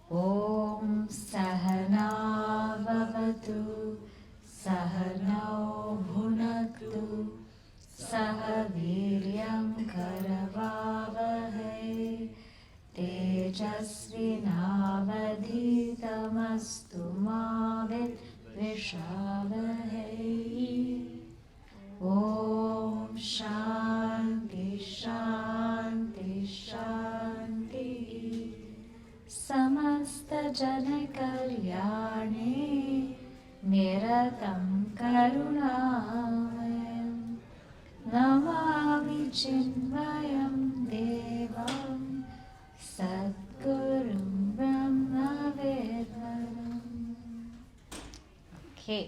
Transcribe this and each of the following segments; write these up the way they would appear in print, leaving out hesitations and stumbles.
Om Sahana Bhavatu Sahanau Bhunaktu Sahaviryam Karavavahai Tejasvinavadhitamastu ma Vidvishavahai. Om Shanti Shanti Shanti. Samasta Jana Kalyane Niratam Karunamayam Namami Chinmayam Devam Sadgurum Brahma Vedvaram. Okay.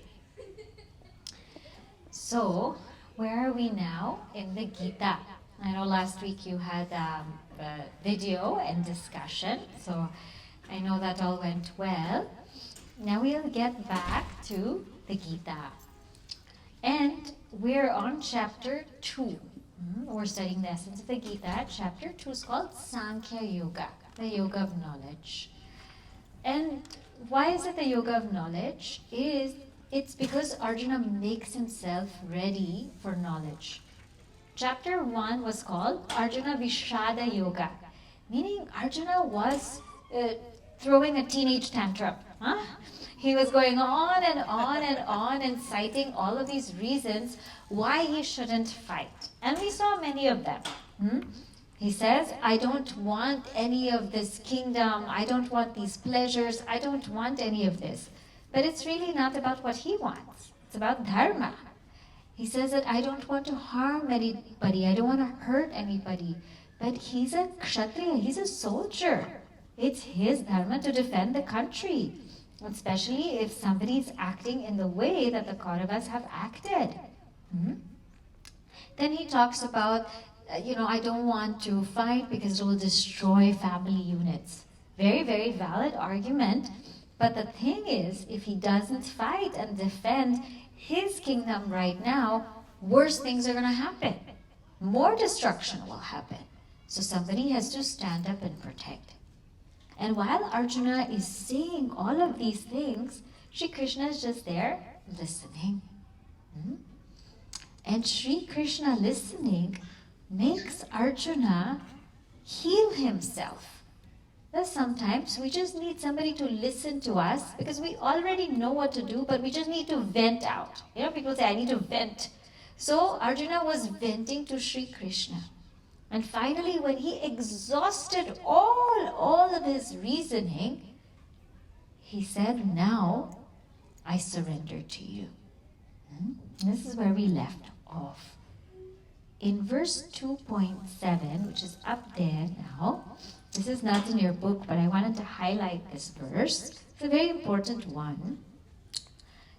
So, where are we now? In the Gita. I know last week you had a video and discussion, so I know that all went well. Now we'll get back to the Gita. And we're on chapter 2. We're studying the essence of the Gita. Chapter 2 is called Sankhya Yoga, the yoga of knowledge. And why is it the yoga of knowledge? It's because Arjuna makes himself ready for knowledge. Chapter 1 was called Arjuna Vishada Yoga, meaning Arjuna was throwing a teenage tantrum. He was going on and on and on and citing all of these reasons why he shouldn't fight. And we saw many of them. He says, I don't want any of this kingdom, I don't want these pleasures, I don't want any of this. But it's really not about what he wants. It's about dharma. He says that I don't want to harm anybody, I don't want to hurt anybody. But he's a kshatriya, he's a soldier. It's his dharma to defend the country, especially if somebody is acting in the way that the Kauravas have acted. Then he talks about, I don't want to fight because it will destroy family units. Very, very valid argument. But the thing is, if he doesn't fight and defend his kingdom right now, worse things are going to happen. More destruction will happen. So somebody has to stand up and protect. And while Arjuna is saying all of these things, Shri Krishna is just there listening. And Shri Krishna listening makes Arjuna heal himself. Now sometimes we just need somebody to listen to us because we already know what to do, but we just need to vent out. People say, I need to vent. So Arjuna was venting to Shri Krishna. And finally, when he exhausted all of his reasoning, he said, now I surrender to you. This is where we left off. In verse 2.7, which is up there now, this is not in your book, but I wanted to highlight this verse. It's a very important one.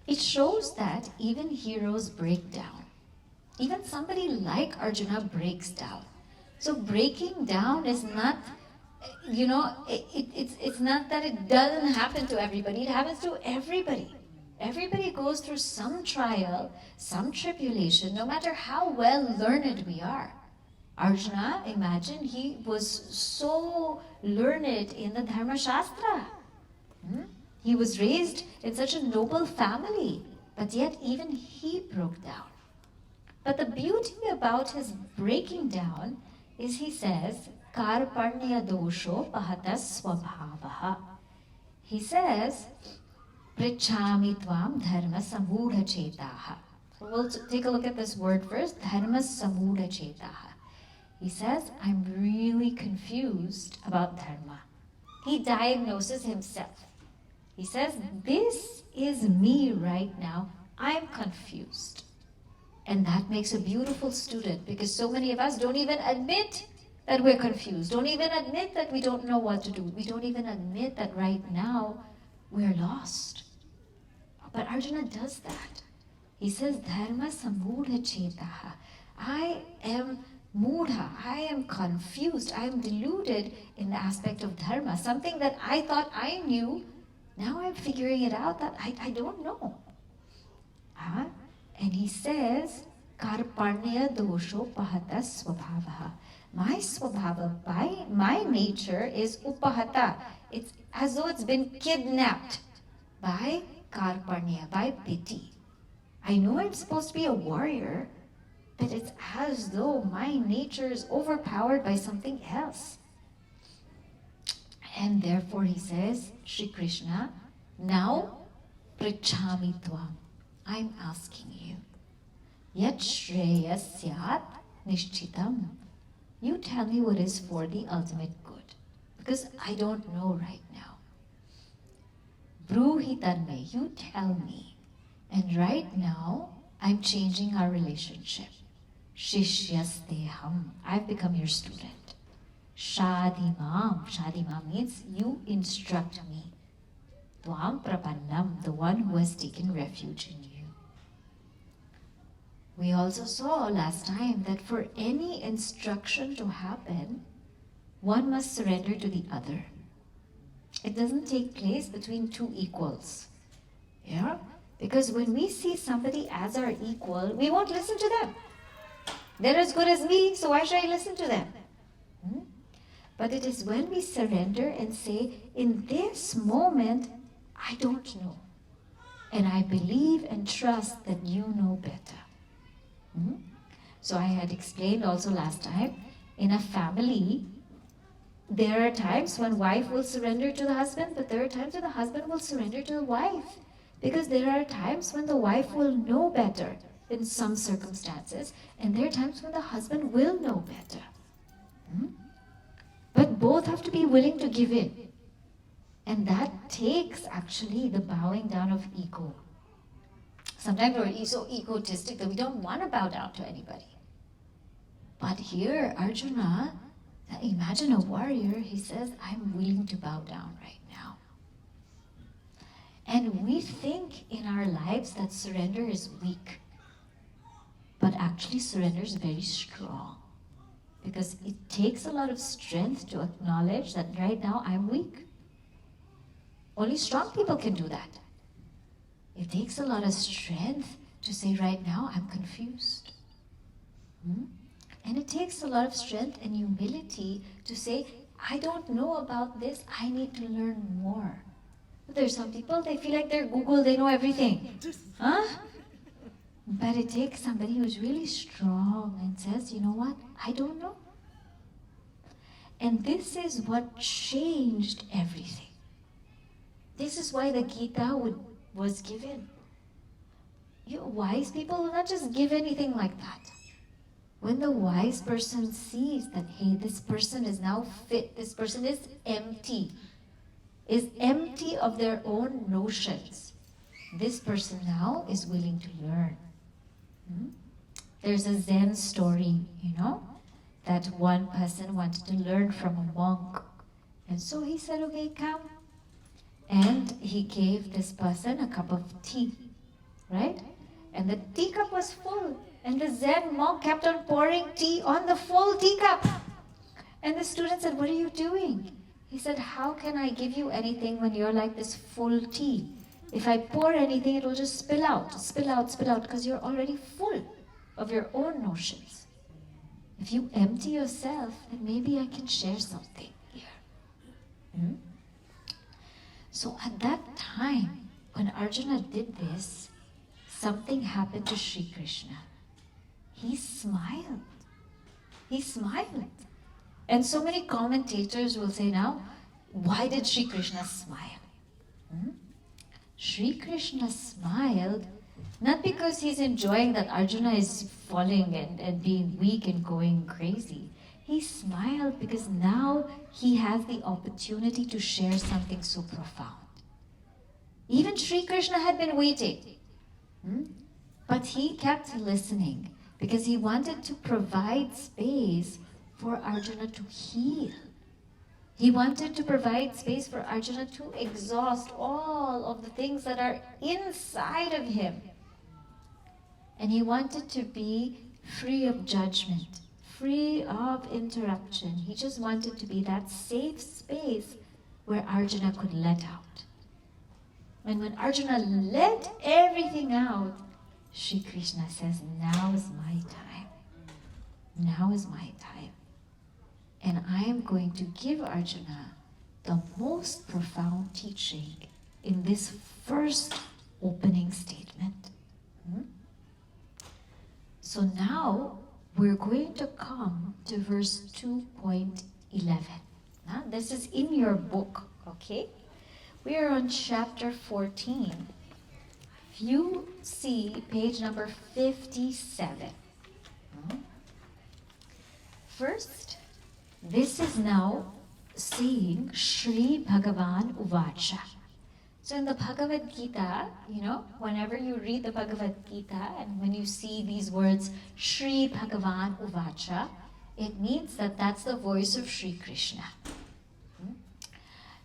It shows that even heroes break down. Even somebody like Arjuna breaks down. So breaking down is not, it's not that it doesn't happen to everybody. It happens to everybody. Everybody goes through some trial, some tribulation, no matter how well learned we are. Arjuna, imagine, he was so learned in the Dharma Shastra. He was raised in such a noble family, but yet even he broke down. But the beauty about his breaking down is he says, Karparnya dosho pahatas swabhavaha. He says, Prichami tvam dharma samudha chetaha. So we'll take a look at this word first, dharma samudha chetaha. He says, I'm really confused about dharma. He diagnoses himself. He says, this is me right now. I'm confused. And that makes a beautiful student because so many of us don't even admit that we're confused. Don't even admit that we don't know what to do. We don't even admit that right now we're lost. But Arjuna does that. He says, Dharma samudha chetaha. I am mudha. I am confused. I am deluded in the aspect of dharma. Something that I thought I knew, now I'm figuring it out that I don't know. Huh? And he says, Karparnya dosho pahata swabhavaha. My swabhava, my nature is upahata. It's as though it's been kidnapped by karparnya, by piti. I know I'm supposed to be a warrior, but it's as though my nature is overpowered by something else. And therefore he says, Shri Krishna, now prichhami tvam. I'm asking you. Yat shreya syat nishchitam. You tell me what is for the ultimate good. Because I don't know right now. Bruhi tanme, you tell me. And right now, I'm changing our relationship. Shishyasteham, I've become your student. Shadimam, Shadimam means you instruct me. Tvam prapannam, the one who has taken refuge in you. We also saw last time that for any instruction to happen, one must surrender to the other. It doesn't take place between two equals. Yeah? Because when we see somebody as our equal, we won't listen to them. They're as good as me, so why should I listen to them? But it is when we surrender and say, in this moment, I don't know. And I believe and trust that you know better. So I had explained also last time, in a family, there are times when wife will surrender to the husband, but there are times when the husband will surrender to the wife. Because there are times when the wife will know better in some circumstances, and there are times when the husband will know better. But both have to be willing to give in. And that takes actually the bowing down of ego. Sometimes we're so egotistic that we don't want to bow down to anybody. But here, Arjuna, imagine a warrior, he says, I'm willing to bow down right now. And we think in our lives that surrender is weak. But actually surrender is very strong. Because it takes a lot of strength to acknowledge that right now I'm weak. Only strong people can do that. It takes a lot of strength to say right now I'm confused. And it takes a lot of strength and humility to say, I don't know about this, I need to learn more. There's some people, they feel like they're Google, they know everything. But it takes somebody who's really strong and says, you know what, I don't know. And this is what changed everything. This is why the Gita was given. Wise people will not just give anything like that. When the wise person sees that, hey, this person is now fit, this person is empty of their own notions. This person now is willing to learn. There's a Zen story, that one person wanted to learn from a monk. And so he said, okay, come. And he gave this person a cup of tea, right? And the teacup was full. And the Zen monk kept on pouring tea on the full teacup. And the student said, what are you doing? He said, how can I give you anything when you're like this full tea? If I pour anything, it will just spill out, because you're already full of your own notions. If you empty yourself, then maybe I can share something here. So at that time, when Arjuna did this, something happened to Sri Krishna. He smiled. And so many commentators will say now, why did Sri Krishna smile? Sri Krishna smiled not because he's enjoying that Arjuna is falling and being weak and going crazy. He smiled because now he has the opportunity to share something so profound. Even Sri Krishna had been waiting. But he kept listening because he wanted to provide space for Arjuna to heal. He wanted to provide space for Arjuna to exhaust all of the things that are inside of him. And he wanted to be free of judgment, free of interruption. He just wanted to be that safe space where Arjuna could let out. And when Arjuna let everything out, Shri Krishna says, now is my time. Now is my time. And I am going to give Arjuna the most profound teaching in this first opening statement. So now we're going to come to verse 2.11. Now, this is in your book, okay? We are on chapter 14. If you see page number 57. First, this is now saying Shri Bhagavan Uvacha. So in the Bhagavad Gita, whenever you read the Bhagavad Gita and when you see these words Shri Bhagavan Uvacha, it means that that's the voice of Shri Krishna.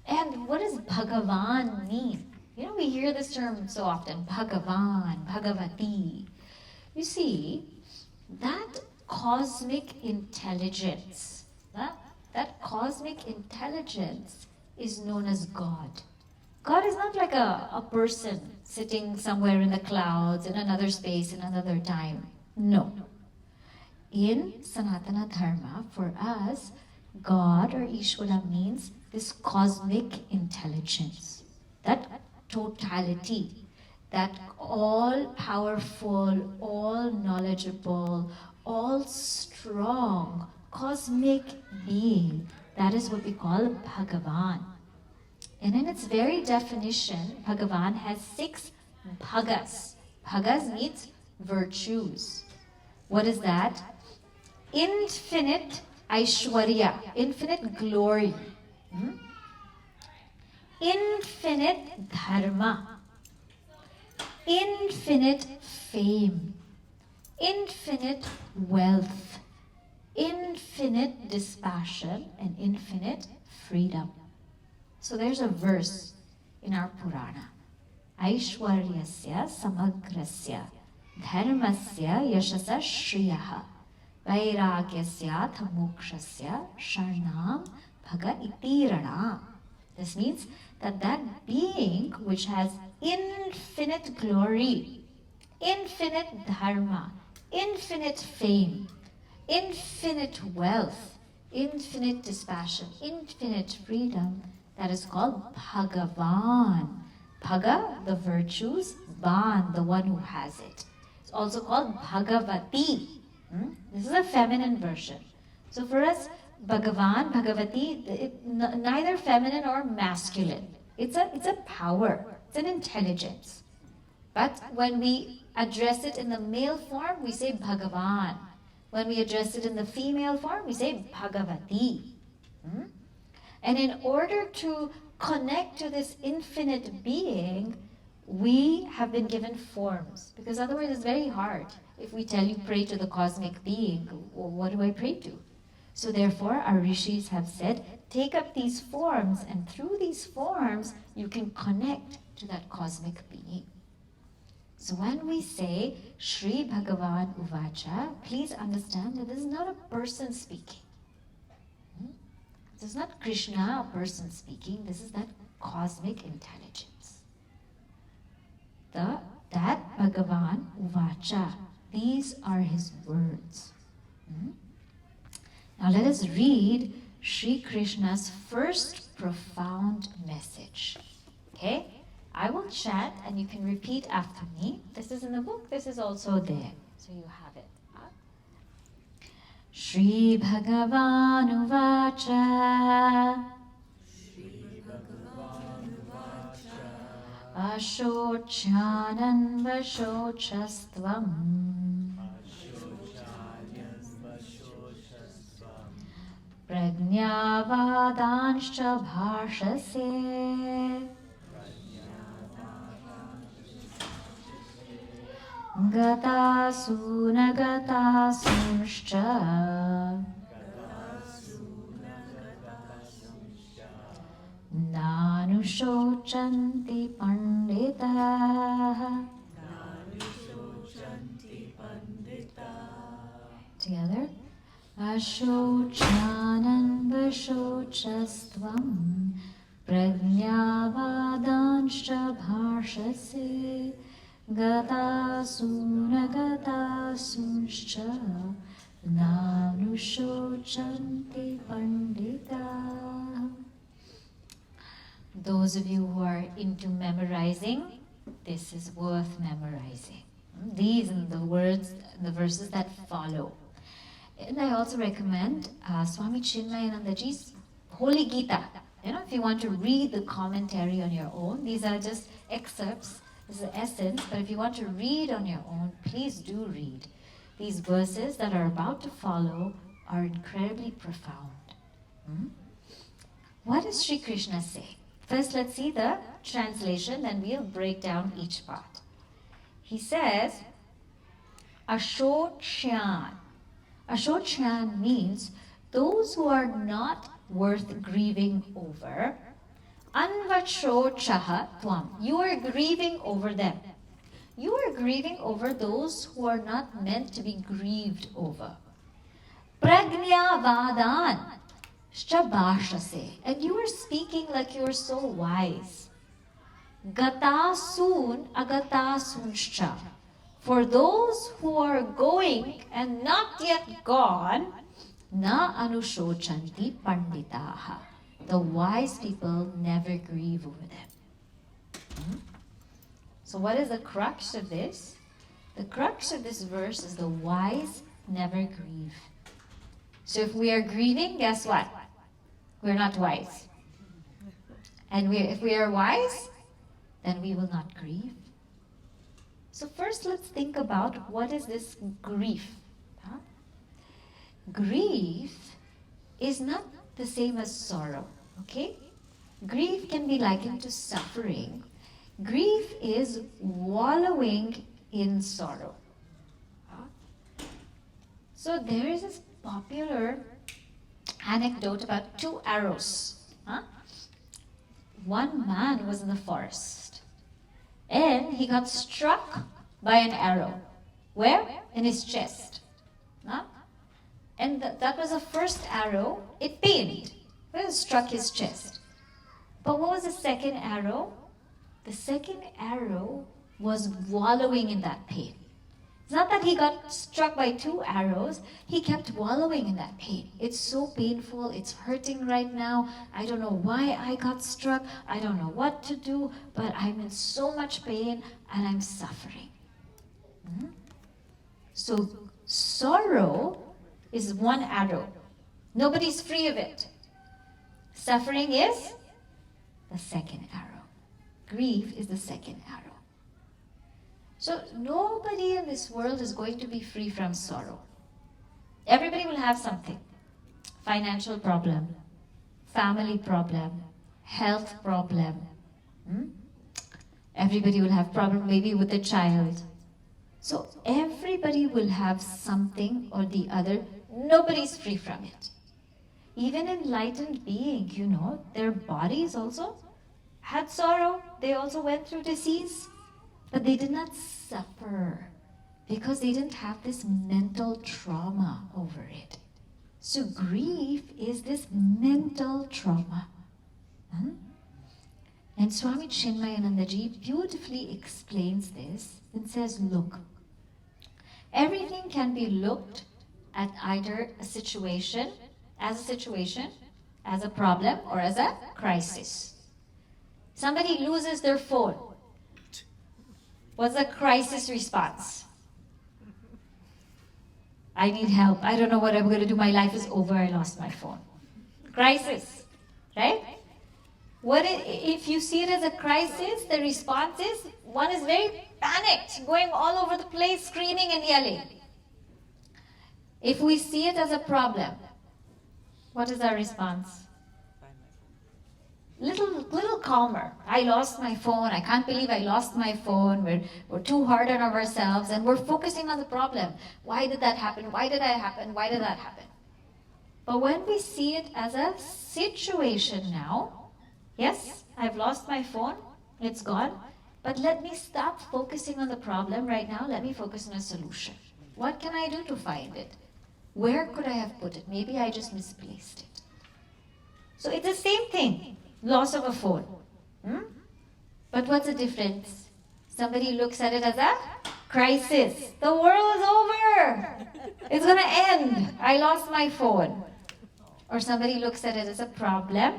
And what does Bhagavan mean? We hear this term so often, Bhagavan, Bhagavati. You see, that cosmic intelligence, that cosmic intelligence is known as God. God is not like a person sitting somewhere in the clouds, in another space, in another time. No. In Sanatana Dharma, for us, God or Ishvara means this cosmic intelligence, that totality, that all-powerful, all-knowledgeable, all-strong, cosmic being. That is what we call Bhagavan. And in its very definition, Bhagavan has 6 bhagas. Bhagas means virtues. What is that? Infinite Aishwarya, infinite glory. Infinite dharma. Infinite fame. Infinite wealth. Infinite dispassion and infinite freedom. So there's a verse in our Purana. Aishwaryasya samagrasya dharmasya yashasa shriyaha vairagyasya thamokshasya sharnam bhaga itirana. This means that being which has infinite glory, infinite dharma, infinite fame, infinite wealth, infinite dispassion, infinite freedom, that is called Bhagavan. Bhaga, the virtues, Van, the one who has it. It's also called Bhagavati. This is a feminine version. So for us, Bhagavan, Bhagavati, neither feminine or masculine. It's a power. It's an intelligence. But when we address it in the male form, we say Bhagavan. When we address it in the female form, we say Bhagavati. And in order to connect to this infinite being, we have been given forms. Because otherwise it's very hard. If we tell you pray to the cosmic being, well, what do I pray to? So therefore our rishis have said, take up these forms, and through these forms you can connect to that cosmic being. So when we say Shri Bhagavan Uvacha, please understand that this is not a person speaking. This is not Krishna, a person speaking. This is that cosmic intelligence. That Bhagavan Uvacha, these are his words. Now let us read Sri Krishna's first profound message. Okay? I will chant and you can repeat after me. This is in the book, this is also there. So you have it. Shri Bhagavan Uvacha Ashochanan Vashochastvam Prajnavadanscha Bhashase Gatasuna Gatasunshcha Nanushocanti Pandita. Together. Ashochanan Vashochastvam Prajnavadanscha Bhashase Gatasunagatasunshcha Nanushocanti Pandita. Those of you who are into memorizing, this is worth memorizing. These are the words, the verses that follow. And I also recommend Swami Chinmayanandaji's Holy Gita. If you want to read the commentary on your own, these are just excerpts, this is the essence, but if you want to read on your own, please do read. These verses that are about to follow are incredibly profound. What does Sri Krishna say? First, let's see the translation, then we'll break down each part. He says, Ashocyan. Ashocyan means those who are not worth grieving over. Anvachochaha tvam. You are grieving over them. You are grieving over those who are not meant to be grieved over. Pragnya vadan. And you are speaking like you are so wise. Gatasun agatasunshcha. For those who are going and not yet gone, na anushochanti panditaha. The wise people never grieve over them. So what is the crux of this? The crux of this verse is the wise never grieve. So if we are grieving, guess what? We're not wise. And if we are wise, then we will not grieve. So first let's think about what is this grief. Grief is not the same as sorrow, okay? Grief can be likened to suffering. Grief is wallowing in sorrow. So there is this popular anecdote about two arrows. One man was in the forest and he got struck by an arrow. Where? In his chest. And that was the first arrow. It pained. It struck his chest. But what was the second arrow? The second arrow was wallowing in that pain. It's not that he got struck by two arrows. He kept wallowing in that pain. It's so painful. It's hurting right now. I don't know why I got struck. I don't know what to do. But I'm in so much pain and I'm suffering. So sorrow is one arrow. Nobody's free of it. Suffering is the second arrow. Grief is the second arrow. So nobody in this world is going to be free from sorrow. Everybody will have something. Financial problem, family problem, health problem. Everybody will have problem maybe with a child. So everybody will have something or the other. Nobody's free from it. Even enlightened being, their bodies also had sorrow. They also went through disease. But they did not suffer because they didn't have this mental trauma over it. So grief is this mental trauma. And Swami Chinmayanandaji beautifully explains this and says, look, everything can be looked at either a situation, as a problem, or as a crisis. Somebody loses their phone. What's the crisis response? I need help. I don't know what I'm going to do. My life is over. I lost my phone. Crisis, right? If you see it as a crisis, the response is, one is very panicked, going all over the place, screaming and yelling. If we see it as a problem, what is our response? Little calmer. I lost my phone. I can't believe I lost my phone. We're too hard on ourselves and we're focusing on the problem. Why did that happen? Why did that happen? Why did that happen? But when we see it as a situation now, yes, I've lost my phone. It's gone. But let me stop focusing on the problem right now. Let me focus on a solution. What can I do to find it? Where could I have put it? Maybe I just misplaced it. So it's the same thing. Loss of a phone. But what's the difference? Somebody looks at it as a crisis. The world is over. It's going to end. I lost my phone. Or somebody looks at it as a problem.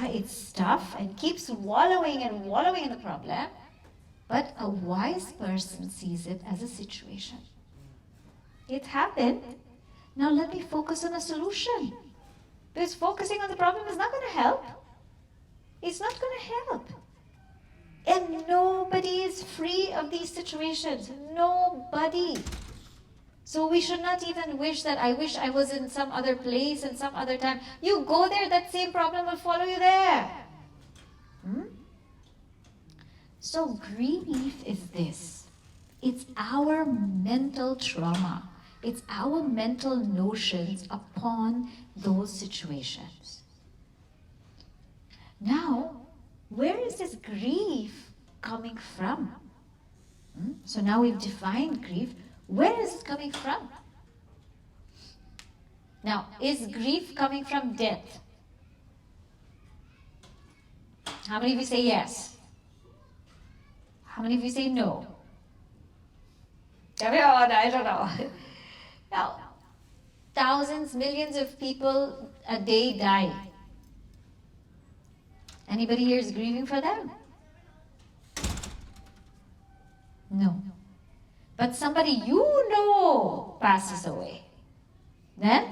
It's tough and keeps wallowing and wallowing in the problem. But a wise person sees it as a situation. It happened. Now let me focus on a solution. Because focusing on the problem is not going to help. It's not going to help. And nobody is free of these situations. Nobody. So we should not even wish that I wish I was in some other place and some other time. You go there, that same problem will follow you there. So grief is this. It's our mental trauma. It's our mental notions upon those situations. Now, where is this grief coming from? So now we've defined grief. Where is it coming from? Now, is grief coming from death? How many of you say yes? How many of you say no? I don't know. Now, thousands, millions of people a day die. Anybody here is grieving for them? No. But somebody you know passes away. Then,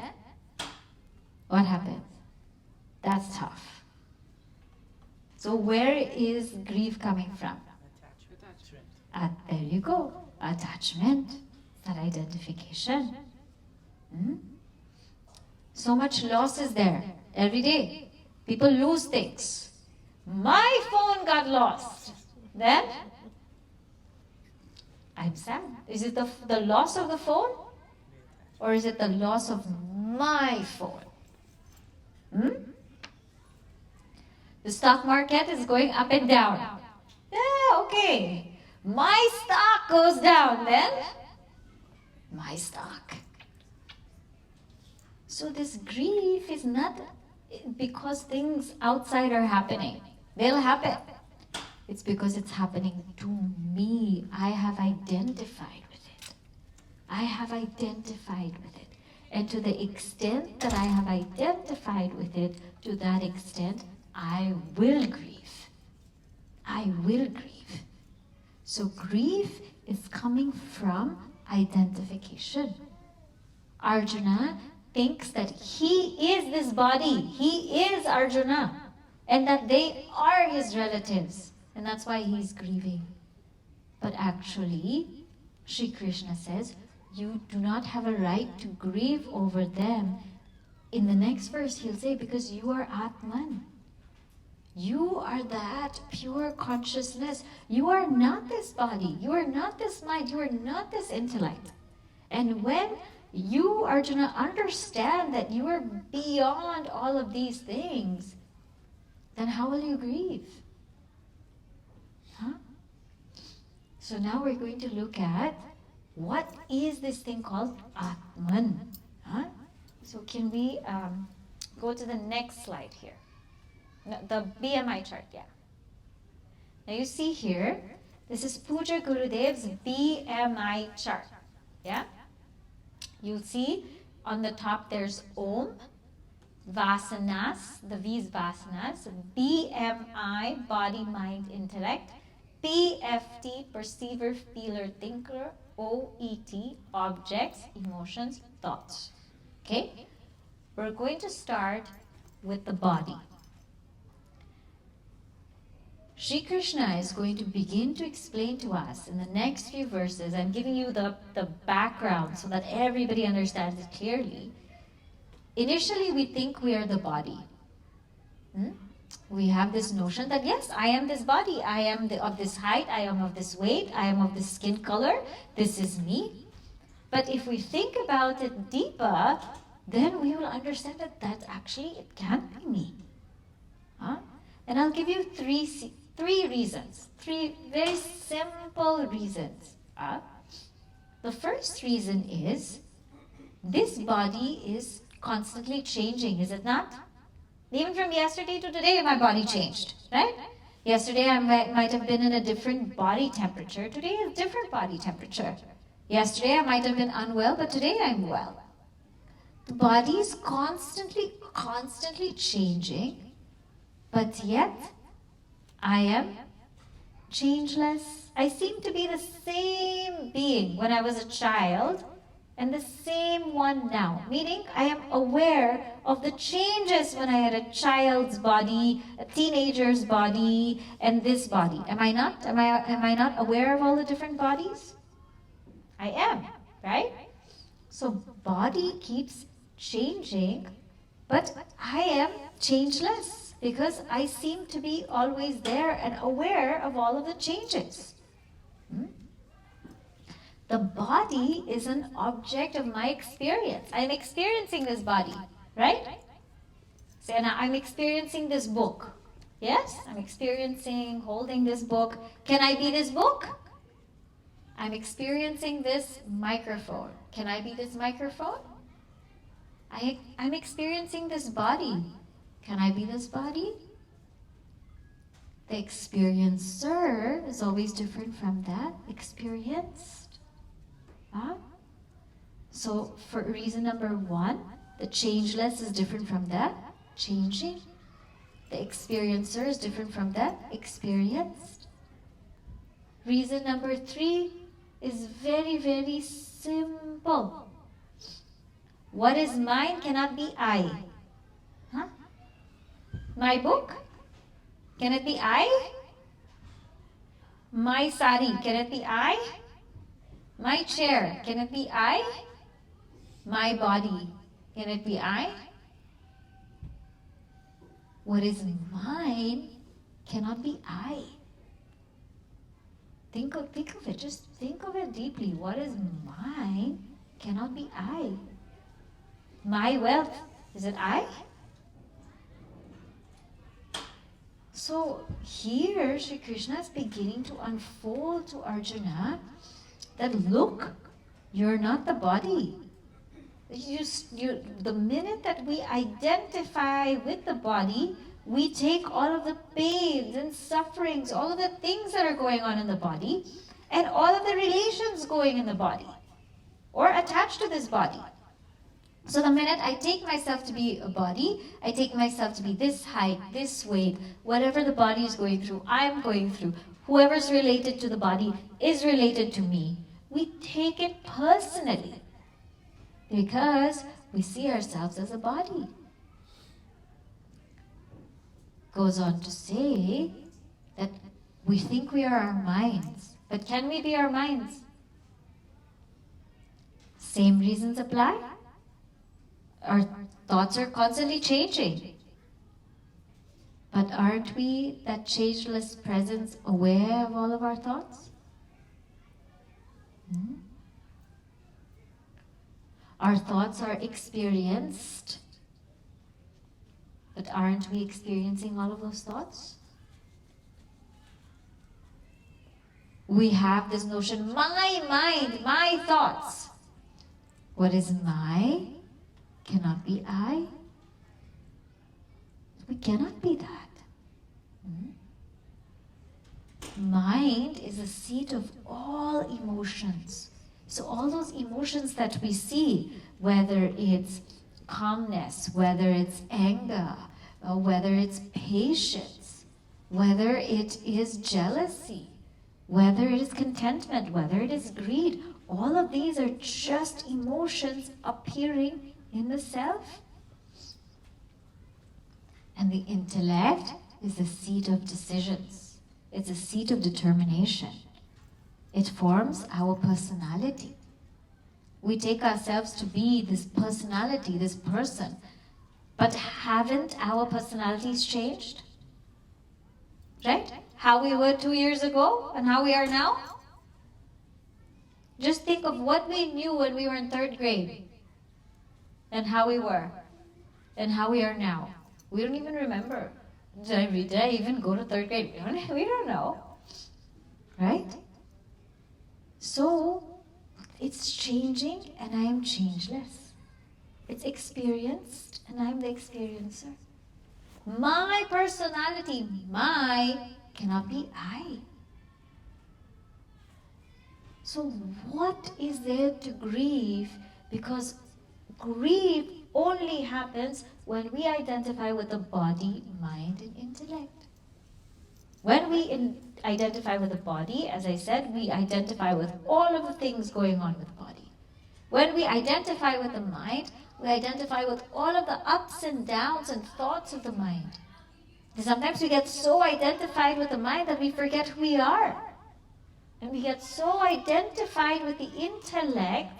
what happens? That's tough. So where is grief coming from? There you go. Attachment. That identification. So much loss is there every day. People lose things. My phone got lost. Then, I'm sad. Is it the loss of the phone? Or is it the loss of my phone? The stock market is going up and down. Yeah, okay. My stock goes down, then my stock. So this grief is not because things outside are happening. They'll happen. It's because it's happening to me. I have identified with it. I have identified with it. And to the extent that I have identified with it, to that extent, I will grieve. I will grieve. So grief is coming from identification. Arjuna thinks that he is this body. He is Arjuna. And that they are his relatives. And that's why he's grieving. But actually, Shri Krishna says, you do not have a right to grieve over them. In the next verse, he'll say, because you are Atman. You are that pure consciousness. You are not this body. You are not this mind. You are not this intellect. And when you, Arjuna, understand that you are beyond all of these things, then how will you grieve? So now we're going to look at what is this thing called Atman. So can we go to the next slide here? No, the BMI chart, yeah. Now you see here, this is Pujya Gurudev's BMI chart. Yeah? You'll see on the top there's Om, Vasanas, the V is Vasanas, BMI, body, mind, intellect, PFT, perceiver, feeler, thinker, OET, objects, emotions, thoughts. Okay? We're going to start with the body. Shri Krishna is going to begin to explain to us in the next few verses. I'm giving you the background so that everybody understands it clearly. Initially, we think we are the body. We have this notion that yes, I am this body. I am of this height. I am of this weight. I am of this skin color. This is me. But if we think about it deeper, then we will understand that actually it can't be me. And I'll give you three reasons. Three very simple reasons. The first reason is this body is constantly changing, is it not? Even from yesterday to today, my body changed, right? Yesterday I might have been in a different body temperature. Today is different body temperature. Yesterday I might have been unwell, but today I'm well. The body is constantly changing, but yet I am changeless. I seem to be the same being when I was a child and the same one now. Meaning I am aware of the changes when I had a child's body, a teenager's body, and this body. Am I not? Am I not aware of all the different bodies? I am, right? So body keeps changing, but I am changeless because I seem to be always there and aware of all of the changes. The body is an object of my experience. I'm experiencing this body, right? So now I'm experiencing this book. Yes, I'm experiencing holding this book. Can I be this book? I'm experiencing this microphone. Can I be this microphone? I'm experiencing this body. Can I be this body? The experiencer is always different from that experienced. So for reason number one, the changeless is different from the changing. The experiencer is different from the experienced. Reason number three is very, very simple. What is mine cannot be I. My book, can it be I? My sari, can it be I? My chair, can it be I? My body, can it be I? What is mine cannot be I. Think of it, just think of it deeply. What is mine cannot be I. My wealth, is it I? So here Sri Krishna is beginning to unfold to Arjuna that look, you're not the body. The minute that we identify with the body, we take all of the pains and sufferings, all of the things that are going on in the body, and all of the relations going in the body, or attached to this body. So the minute I take myself to be a body, I take myself to be this height, this weight, whatever the body is going through, I'm going through. Whoever's related to the body is related to me. We take it personally because we see ourselves as a body. Goes on to say that we think we are our minds, but can we be our minds? Same reasons apply. Our thoughts are constantly changing. But aren't we, that changeless presence, aware of all of our thoughts? Our thoughts are experienced, but aren't we experiencing all of those thoughts? We have this notion, my mind, my thoughts. What is my cannot be I. We cannot be that. Mind is a seat of all emotions. So all those emotions that we see, whether it's calmness, whether it's anger, whether it's patience, whether it is jealousy, whether it is contentment, whether it is greed, all of these are just emotions appearing in the self. And the intellect is the seat of decisions. It's a seat of determination. It forms our personality. We take ourselves to be this personality, this person. But haven't our personalities changed? Right? How we were 2 years ago and how we are now? Just think of what we knew when we were in 3rd grade and how we were and how we are now. We don't even remember. Did I even go to 3rd grade? We don't know. Right? So, it's changing and I am changeless. It's experienced and I am the experiencer. My personality, my cannot be I. So what is there to grieve? Because grief only happens when we identify with the body, mind, and intellect. When we identify with the body, as I said, we identify with all of the things going on with the body. When we identify with the mind, we identify with all of the ups and downs and thoughts of the mind. And sometimes we get so identified with the mind that we forget who we are. And we get so identified with the intellect,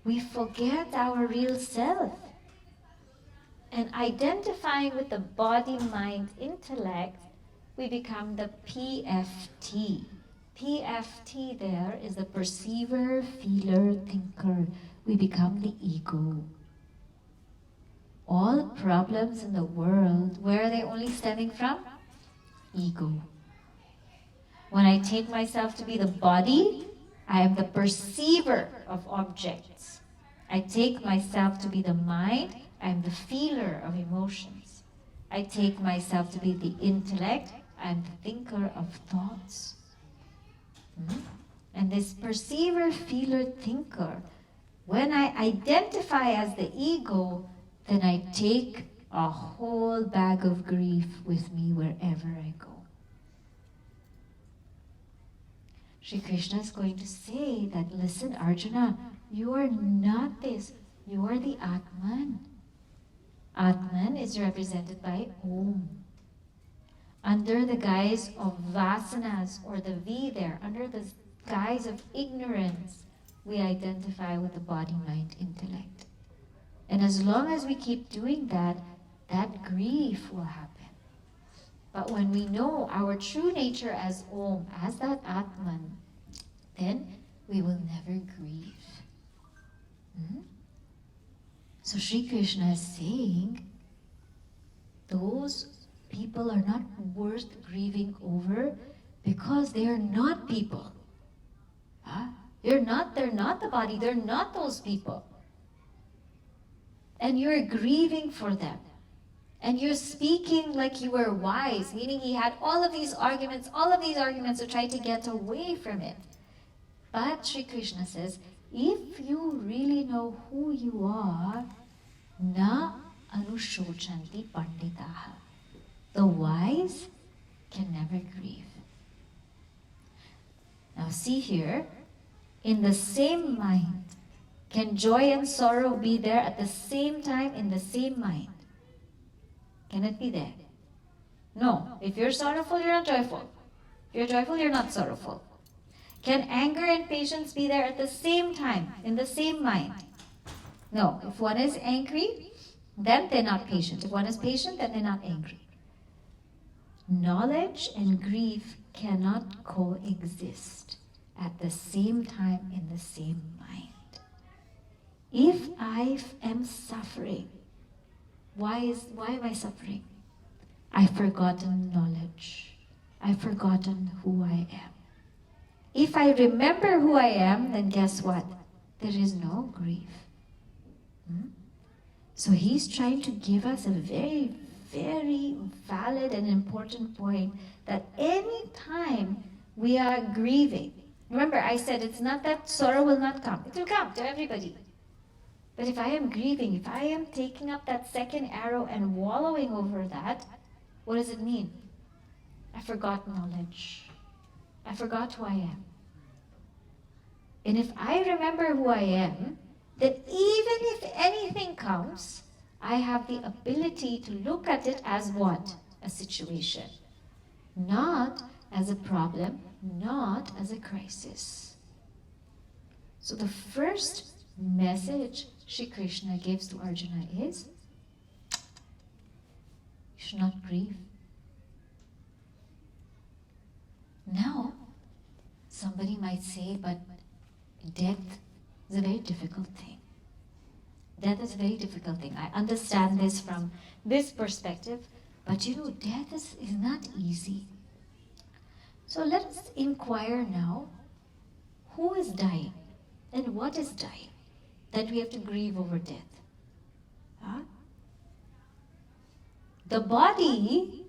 we forget our real self. And identifying with the body, mind, intellect, we become the PFT. PFT there is the perceiver, feeler, thinker. We become the ego. All problems in the world, where are they only stemming from? Ego. When I take myself to be the body, I am the perceiver of objects. I take myself to be the mind, I am the feeler of emotions. I take myself to be the intellect, I am the thinker of thoughts. And this perceiver, feeler, thinker, when I identify as the ego, then I take a whole bag of grief with me wherever I go. Shri Krishna is going to say that, listen, Arjuna, you are not this. You are the Atman. Atman is represented by Om. Under the guise of vasanas, or the V there, under the guise of ignorance, we identify with the body, mind, intellect. And as long as we keep doing that, that grief will happen. But when we know our true nature as Om, as that Atman, then we will never grieve. So Sri Krishna is saying, those people are not worth grieving over because they are not people. They're not the body, they're not those people. And you're grieving for them. And you're speaking like you were wise, meaning he had all of these arguments to try to get away from it. But Sri Krishna says, if you really know who you are, na anushochanti panditaha. The wise can never grieve. Now see here, in the same mind, can joy and sorrow be there at the same time in the same mind? Can it be there? No. If you're sorrowful, you're not joyful. If you're joyful, you're not sorrowful. Can anger and patience be there at the same time, in the same mind? No. If one is angry, then they're not patient. If one is patient, then they're not angry. Knowledge and grief cannot coexist at the same time in the same mind. If I am suffering, why am I suffering? I've forgotten knowledge. I've forgotten who I am. If I remember who I am, then guess what? There is no grief. So he's trying to give us a very, very valid and important point that any time we are grieving, remember I said it's not that sorrow will not come. It will come to everybody. But if I am grieving, if I am taking up that second arrow and wallowing over that, what does it mean? I forgot knowledge. I forgot who I am. And if I remember who I am, then even if anything comes, I have the ability to look at it as what? A situation. Not as a problem, not as a crisis. So the first message Shri Krishna gives to Arjuna is, you should not grieve. Now, somebody might say, but death is a very difficult thing. Death is a very difficult thing. I understand this from this perspective, but death is not easy. So let us inquire now, who is dying and what is dying that we have to grieve over death? The body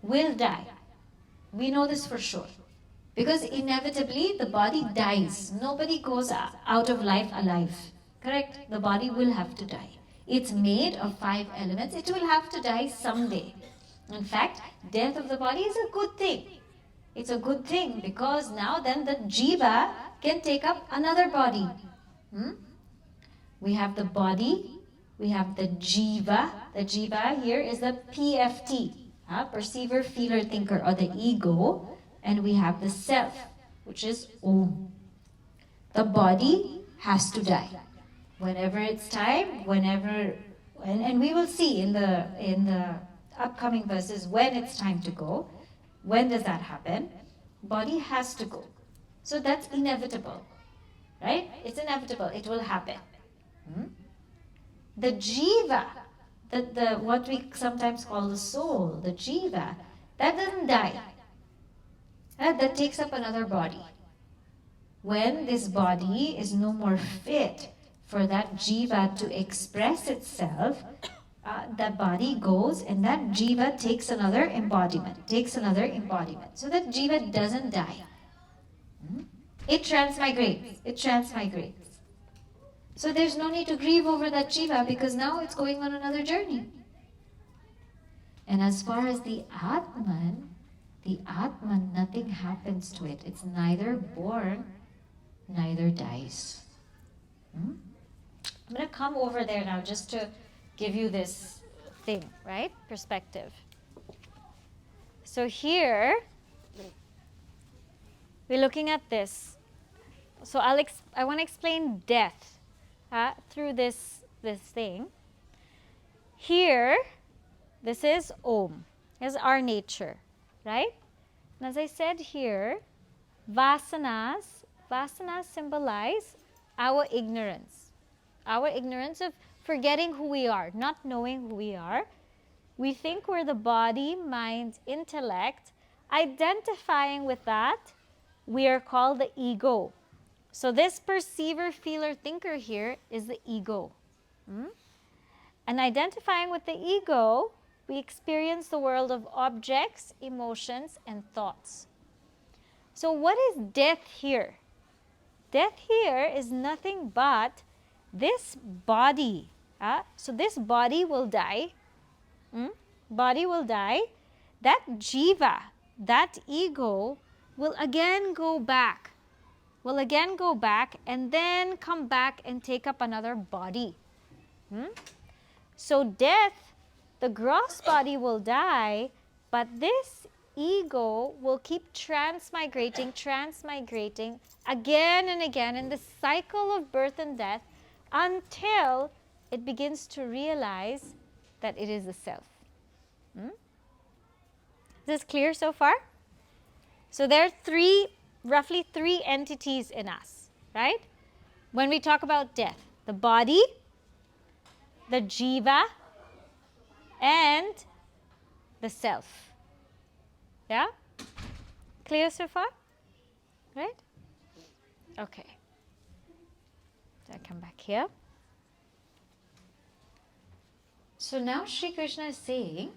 will die. We know this for sure. Because inevitably the body dies. Nobody goes out of life alive. Correct? The body will have to die. It's made of 5 elements. It will have to die someday. In fact, death of the body is a good thing. It's a good thing because now then the jiva can take up another body. We have the body, we have the jiva. The jiva here is the PFT, perceiver, feeler, thinker, or the ego. And we have the self, which is Om. The body has to die. Whenever it's time, and we will see in the upcoming verses when it's time to go. When does that happen? Body has to go. So that's inevitable. Right? It's inevitable. It will happen. The jiva, the what we sometimes call the soul, the jiva, that doesn't die. That takes up another body. When this body is no more fit for that jiva to express itself, that body goes and that jiva takes another embodiment. So that jiva doesn't die. It transmigrates. So there's no need to grieve over that jiva because now it's going on another journey. And as far as the Atman, nothing happens to it. It's neither born, neither dies. I'm going to come over there now just to give you this thing, right? Perspective. So here, we're looking at this. So I want to explain death through this thing. Here, this is Om. This is our nature, right? And as I said here, vasanas symbolize our ignorance of forgetting who we are, not knowing who we are. We think we're the body, mind, intellect. Identifying with that, we are called the ego. So this perceiver, feeler, thinker here is the ego. And identifying with the ego, we experience the world of objects, emotions, and thoughts. So what is death here? Death here is nothing but this body. So this body will die. Body will die. That jiva, that ego, will again go back. And then come back and take up another body. So death, the gross body will die, but this ego will keep transmigrating again and again in the cycle of birth and death until it begins to realize that it is the self. Is this clear so far? So there are roughly three entities in us, right? When we talk about death, the body, the jiva, and the self. Yeah? Clear so far? Right? Okay. So I come back here. So now Sri Krishna is saying,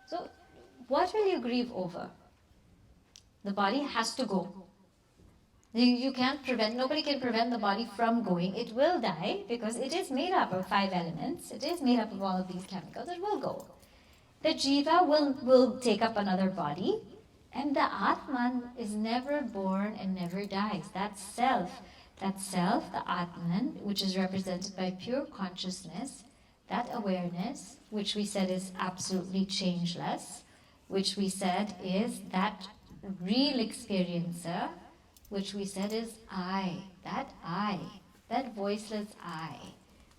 so what will you grieve over? The body has to go. You can't prevent, nobody can prevent the body from going. It will die because it is made up of 5 elements. It is made up of all of these chemicals. It will go. The jiva will take up another body. And the Atman is never born and never dies. That self, the Atman, which is represented by pure consciousness, that awareness, which we said is absolutely changeless, which we said is that real experiencer, which we said is I, that voiceless I,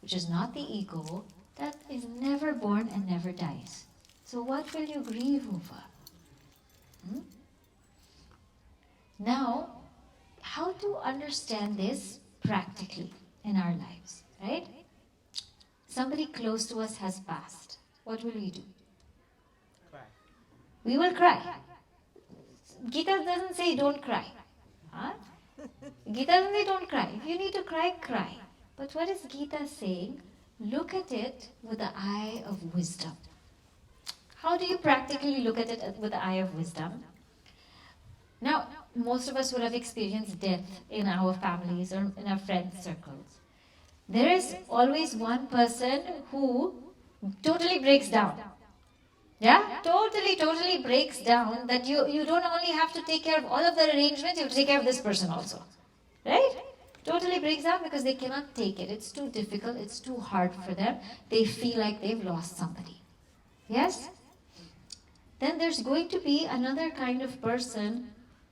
which is not the ego, that is never born and never dies. So what will you grieve over? Now, how to understand this practically in our lives, right? Somebody close to us has passed. What will we do? Cry. We will cry. Gita doesn't say don't cry. Gita doesn't say don't cry. If you need to cry, cry. But what is Gita saying? Look at it with the eye of wisdom. how do you practically look at it with the eye of wisdom? Now, most of us would have experienced death in our families or in our friends' circles. There is always one person who totally breaks down. Yeah? Totally breaks down that you don't only have to take care of all of the arrangements, you have to take care of this person also. Right? Totally breaks down because they cannot take it. It's too difficult, it's too hard for them. They feel like they've lost somebody. Yes? Then there's going to be another kind of person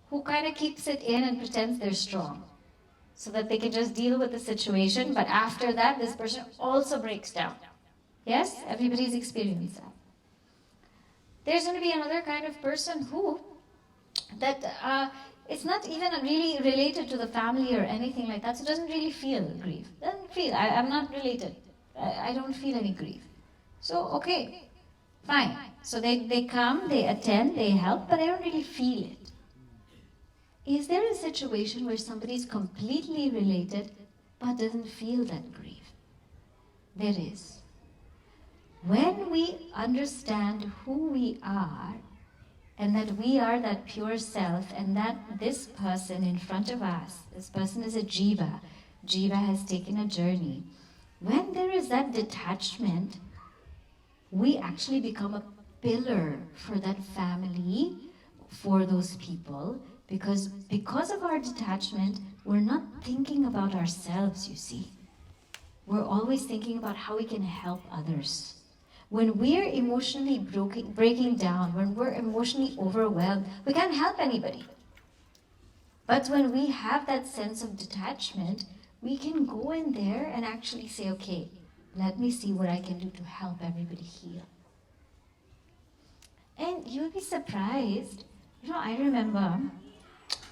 who kind of keeps it in and pretends they're strong so that they can just deal with the situation, but after that, this person also breaks down. Yes? Everybody's experienced that. There's going to be another kind of person who, it's not even really related to the family or anything like that, so doesn't really feel grief. Doesn't feel, I'm not related. I don't feel any grief. So, okay, fine. So they come, they attend, they help, but they don't really feel it. Is there a situation where somebody is completely related but doesn't feel that grief? There is. When we understand who we are and that we are that pure self and that this person in front of us, this person is a jiva, jiva has taken a journey. When there is that detachment, we actually become a pillar for that family, for those people, because of our detachment, we're not thinking about ourselves, you see. We're always thinking about how we can help others. When we're emotionally breaking down, when we're emotionally overwhelmed, we can't help anybody. But when we have that sense of detachment, we can go in there and actually say, okay, let me see what I can do to help everybody heal. And you'll be surprised. I remember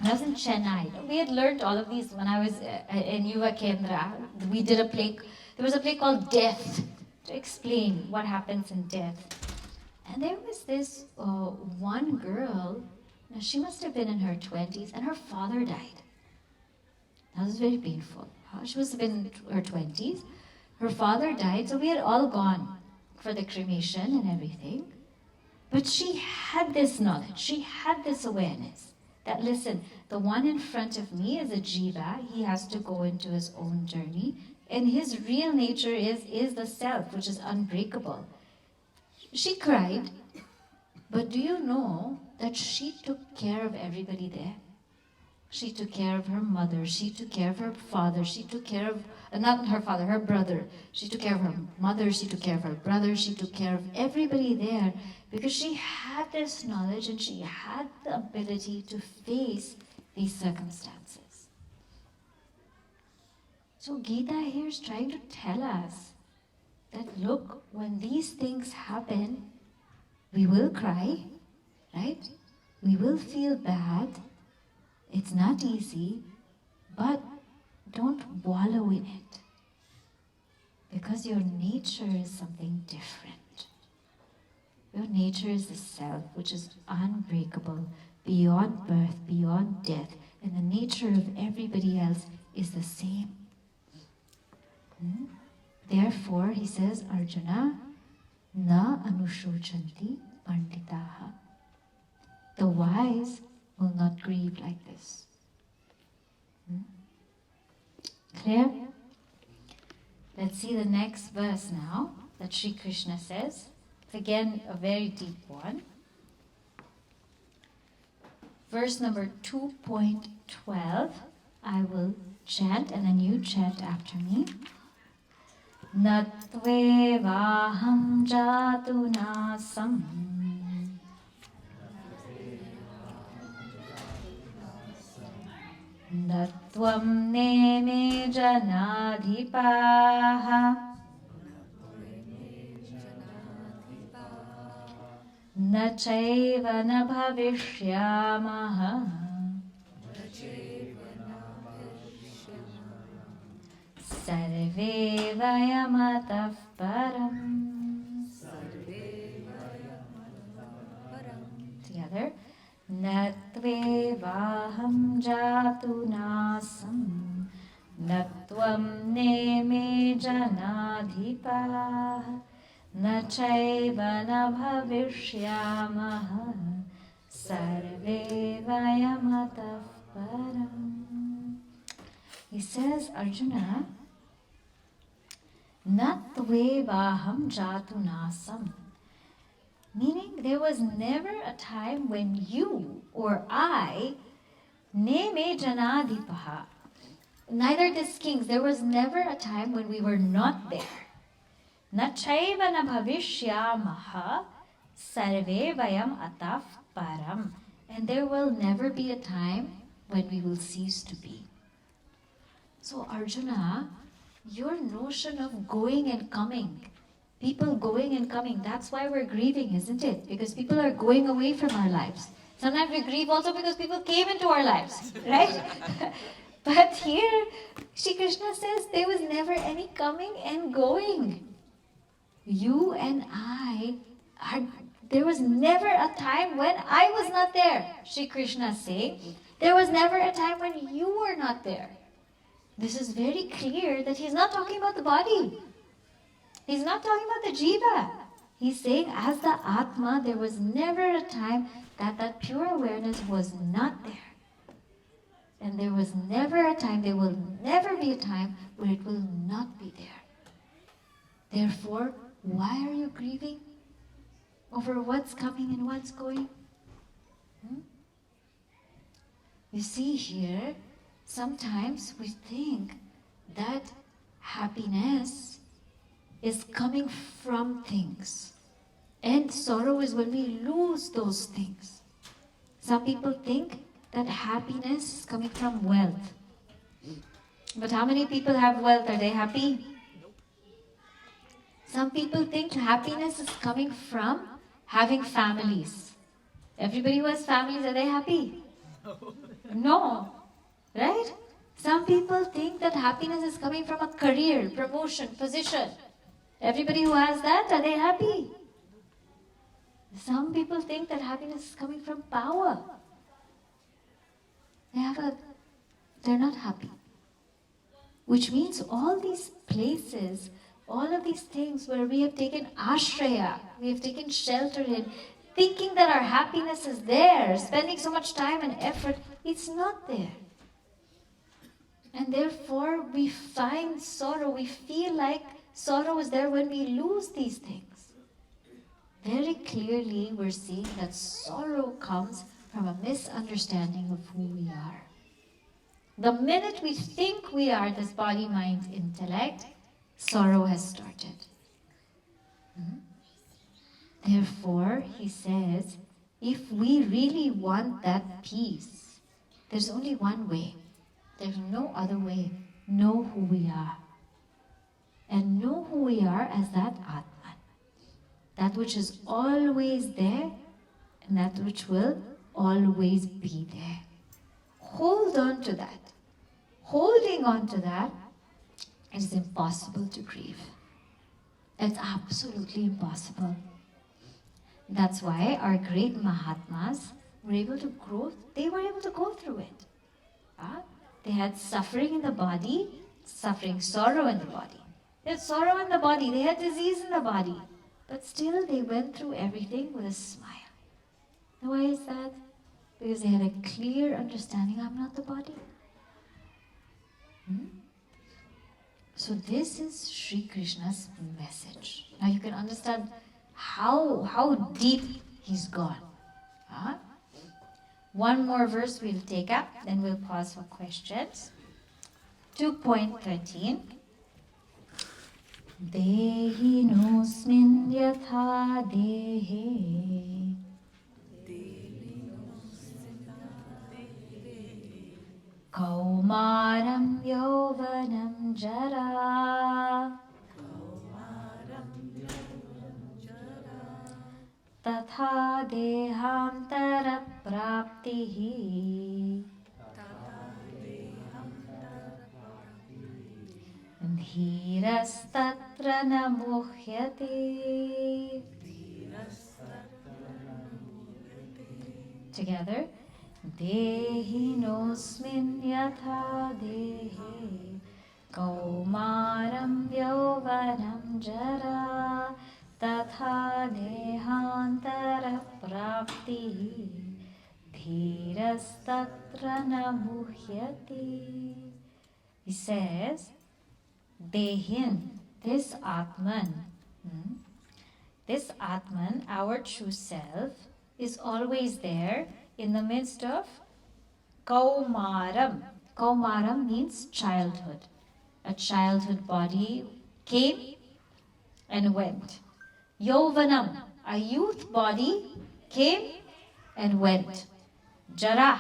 I was in Chennai. We had learned all of these when I was in Yuva Kendra. We did a play. There was a play called Death to explain what happens in death. And there was this one girl. Now she must have been in her 20s, and her father died. That was very painful. She must have been in her 20s. Her father died, so we had all gone for the cremation and everything. But she had this knowledge. She had this awareness. That listen, the one in front of me is a jiva. He has to go into his own journey. And his real nature is the self, which is unbreakable. She cried, but do you know that she took care of everybody there? She took care of her mother. She took care of her father. She took care of, not her father, her brother. She took care of her mother. She took care of her brother. She took care of everybody there because she had this knowledge and she had the ability to face these circumstances. So Gita here is trying to tell us that look, when these things happen, we will cry, right? We will feel bad. It's not easy, but don't wallow in it. Because your nature is something different. Your nature is the self, which is unbreakable, beyond birth, beyond death, and the nature of everybody else is the same. Therefore, he says, Arjuna, na anushuchanti panditaha. The wise will not grieve like this. Clear? Let's see the next verse now that Sri Krishna says. It's again a very deep one. Verse number 2.12. I will chant and then you chant after me. Natvevaham jatu nasam Natvam neme janadhipaha Na chaiva na bhavishyamaha Sarve vayamatah param. Together. Natvevaham jatu nasam Natvam neme janadhipaha न चैव न भविष्यामः sarve vayamatah param. He says, Arjuna, natvevaham jatunasam. Meaning, there was never a time when you or I, neme janadipaha, neither this kings, there was never a time when we were not there. Na chaiva na bhavishyamaha sarve vayam ataf param. And there will never be a time when we will cease to be. So Arjuna, your notion of going and coming, people going and coming, that's why we're grieving, isn't it? Because people are going away from our lives. Sometimes we grieve also because people came into our lives, right? But here, Shri Krishna says there was never any coming and going. You and I, there was never a time when I was not there. Shri Krishna saying, there was never a time when you were not there. This is very clear that he's not talking about the body. He's not talking about the jiva. He's saying as the Atma, there was never a time that that pure awareness was not there. And there was never a time, there will never be a time where it will not be there. Therefore, why are you grieving over what's coming and what's going? You see here, sometimes we think that happiness is coming from things. And sorrow is when we lose those things. Some people think that happiness is coming from wealth. But how many people have wealth? Are they happy? Some people think happiness is coming from having families. Everybody who has families, are they happy? No. Right? Some people think that happiness is coming from a career, promotion, position. Everybody who has that, are they happy? Some people think that happiness is coming from power. They're not happy. Which means all these places, all of these things where we have taken ashraya, we have taken shelter in, thinking that our happiness is there, spending so much time and effort, it's not there. And therefore we find sorrow, we feel like sorrow is there when we lose these things. Very clearly we're seeing that sorrow comes from a misunderstanding of who we are. The minute we think we are this body, mind, intellect, sorrow has started. Therefore, he says, if we really want that peace, there's only one way. There's no other way. Know who we are. And know who we are as that Atman. That which is always there and that which will always be there. Hold on to that. Holding on to that is impossible to grieve. It's absolutely impossible. That's why our great Mahatmas were able to grow, they were able to go through it. They had suffering in the body, suffering, sorrow in the body. They had sorrow in the body, they had disease in the body. But still they went through everything with a smile. And why is that? Because they had a clear understanding, I'm not the body. So this is Sri Krishna's message. Now you can understand how deep he's gone. One more verse we'll take up, then we'll pause for questions. 2.13. Dehinosmin yatha dehe Kaumaram yauvanam jara Tatha dehantara praptihi Dhirastatra na muhyate. Together. Dehinosmin yatha dehe Kaumaram yauvanam jara tatha dehantara prapti dhirastatra na muhyati. He says, Dehin, this Atman, this Atman, our true self, is always there in the midst of Kaumaram. Kaumaram means childhood. A childhood body came and went. Yovanam, a youth body came and went. Jara,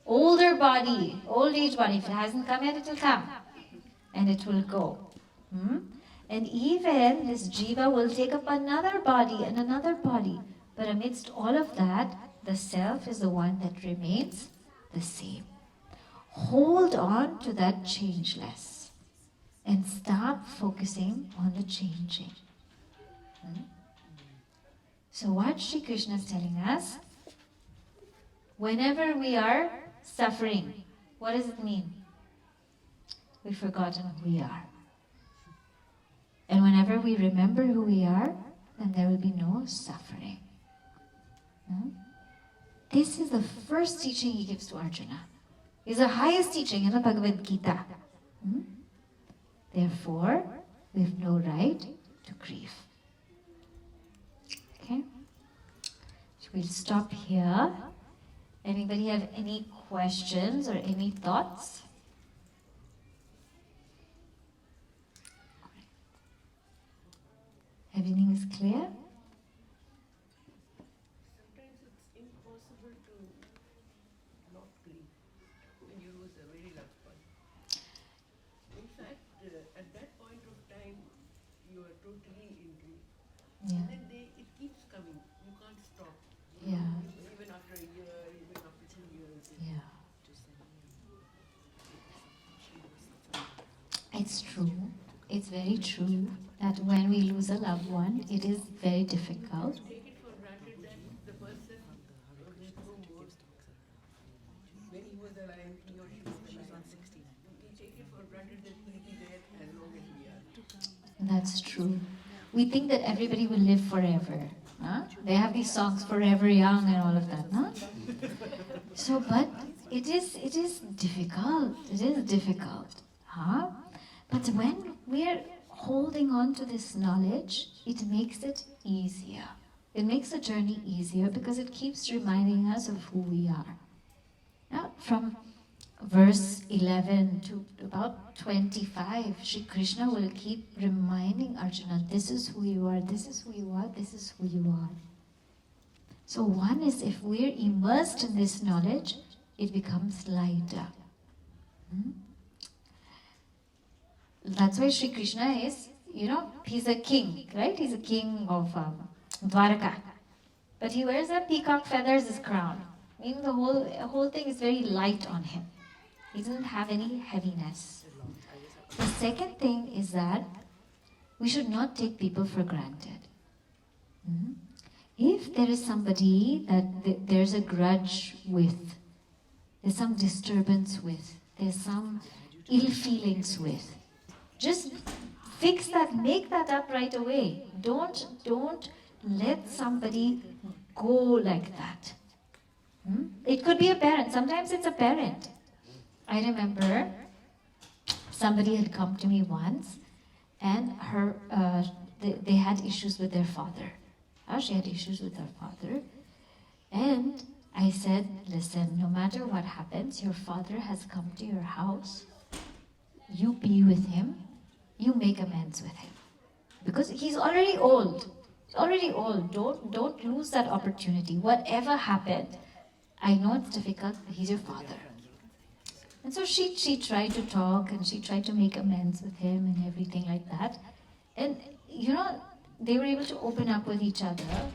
older body, old age body. If it hasn't come yet, it will come. And it will go. And even this jiva will take up another body and another body. But amidst all of that, the self is the one that remains the same. Hold on to that changeless and stop focusing on the changing. So what Sri Krishna is telling us, whenever we are suffering, what does it mean? We've forgotten who we are. And whenever we remember who we are, then there will be no suffering. This is the first teaching he gives to Arjuna. It's the highest teaching in the Bhagavad Gita. Therefore, we have no right to grieve. Okay? So we'll stop here. Anybody have any questions or any thoughts? Everything is clear? Sometimes it's impossible to not grieve when you lose a very loved one. In fact, at that point of time, you are totally in grief. Yeah. And then it keeps coming. You can't stop. Yeah. Even after a year, even after 2 years. Yeah. It's true. It's very true that when we lose a loved one, it is very difficult. Take it for granted that the person will no more. When he was alive, he or she was on 60. We take it for granted that he will be there as long as we are. That's true. We think that everybody will live forever. Huh? They have these songs, Forever Young and all of that. Huh? So, but it is difficult. It is difficult. Huh? But when we're holding on to this knowledge, it makes it easier. It makes the journey easier because it keeps reminding us of who we are. Now, from verse 11 to about 25, Shri Krishna will keep reminding Arjuna, this is who you are, this is who you are, this is who you are. So one is, if we're immersed in this knowledge, it becomes lighter. That's why Shri Krishna is, he's a king, right? He's a king of Dwaraka. But he wears a peacock feathers as crown. Meaning the whole thing is very light on him. He doesn't have any heaviness. The second thing is that we should not take people for granted. If there is somebody that there's a grudge with, there's some disturbance with, there's some ill feelings with, just fix that, make that up right away. Don't let somebody go like that. It could be a parent. Sometimes it's a parent. I remember somebody had come to me once, and they had issues with their father. She had issues with her father, and I said, listen, no matter what happens, your father has come to your house. You be with him. You make amends with him, because he's already old. He's already old. Don't lose that opportunity. Whatever happened, I know it's difficult, but he's your father. And so she tried to talk, and she tried to make amends with him and everything like that. And they were able to open up with each other.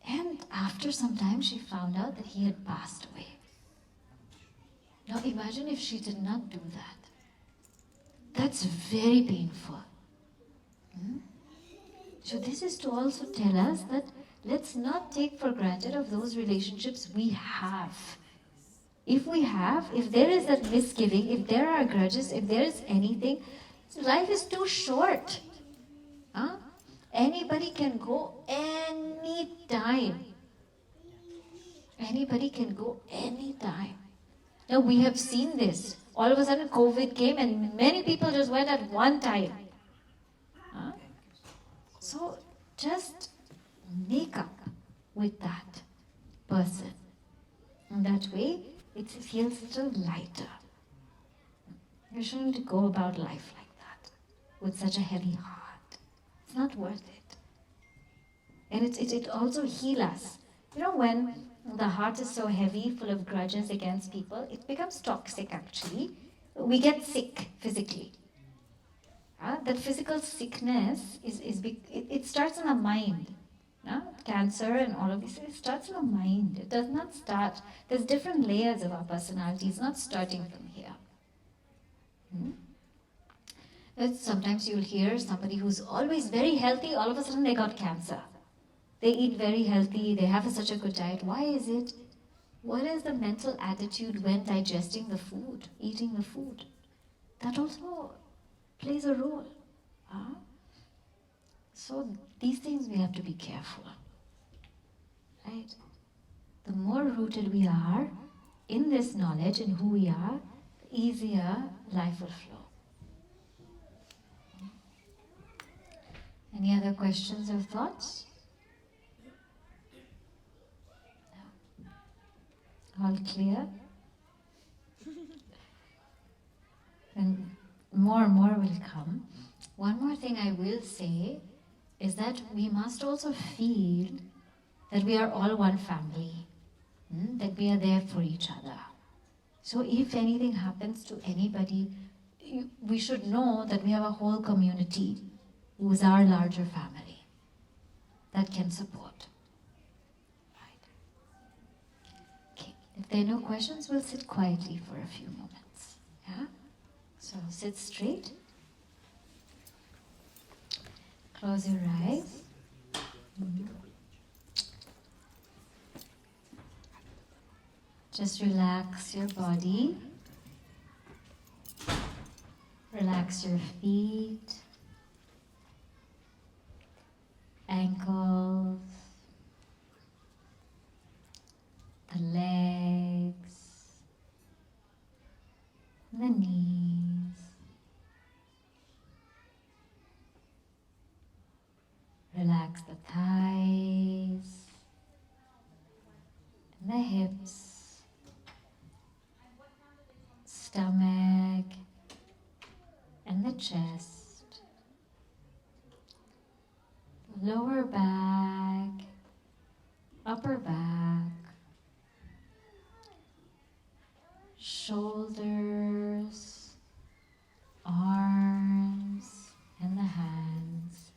And after some time, she found out that he had passed away. Now imagine if she did not do that. That's very painful. So this is to also tell us that let's not take for granted of those relationships we have. If there is that misgiving, if there are grudges, if there is anything, life is too short. Anybody can go anytime. Anybody can go anytime. Now we have seen this. All of a sudden COVID came and many people just went at one time. Huh? So just make up with that person. And that way it feels a little lighter. You shouldn't go about life like that with such a heavy heart. It's not worth it. And it also heals us. You know, when the heart is so heavy, full of grudges against people, it becomes toxic actually. We get sick physically. That physical sickness it starts in the mind. Cancer and all of this, it starts in the mind. It does not start. There's different layers of our personality. It's not starting from here. Sometimes you'll hear somebody who's always very healthy, all of a sudden they got cancer. They eat very healthy, they have such a good diet. Why is it? What is the mental attitude when digesting the food, eating the food? That also plays a role. So these things we have to be careful. Right? The more rooted we are in this knowledge and who we are, the easier life will flow. Any other questions or thoughts? No. All clear? And more will come. One more thing I will say is that we must also feel that we are all one family, that we are there for each other. So if anything happens to anybody, we should know that we have a whole community who is our larger family that can support. Right. Okay. If there are no questions, we'll sit quietly for a few moments. Yeah? So sit straight. Close your eyes. Just relax your body. Relax your feet, ankles, the legs, the knees. Relax the thighs, and the hips, stomach, and the chest, lower back, upper back, shoulders, arms, and the hands.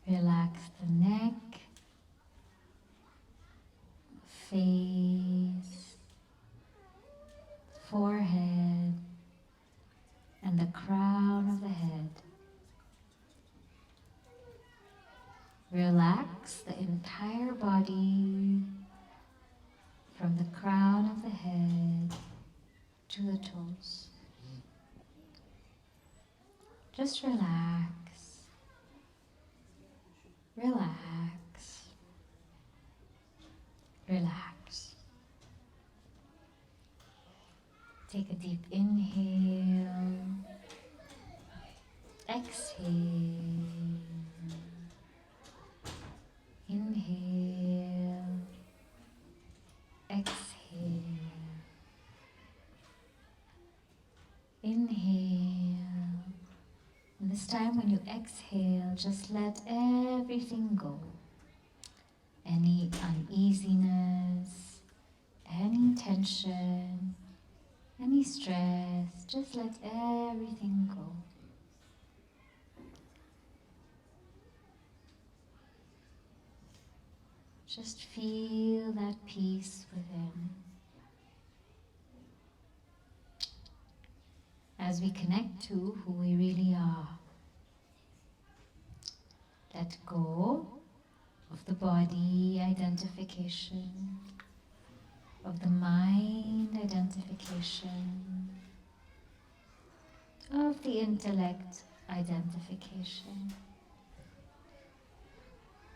Relax the neck, face, forehead, and the crown of the head. Relax the entire body from the crown of the head to the toes. Just relax. Relax. Relax. Take a deep inhale. Exhale. Inhale. Exhale. Inhale. And this time when you exhale, just let everything go. Any uneasiness, any tension, any stress, just let everything go. Just feel that peace within. As we connect to who we really are. Let go of the body identification, of the mind identification, of the intellect identification.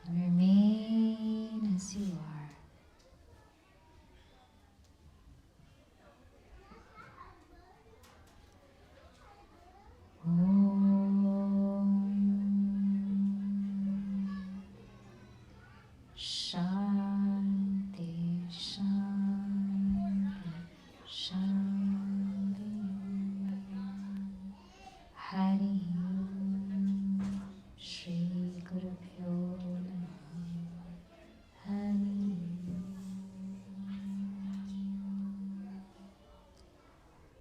And remain as you are. Shanti, Shanti, Shanti.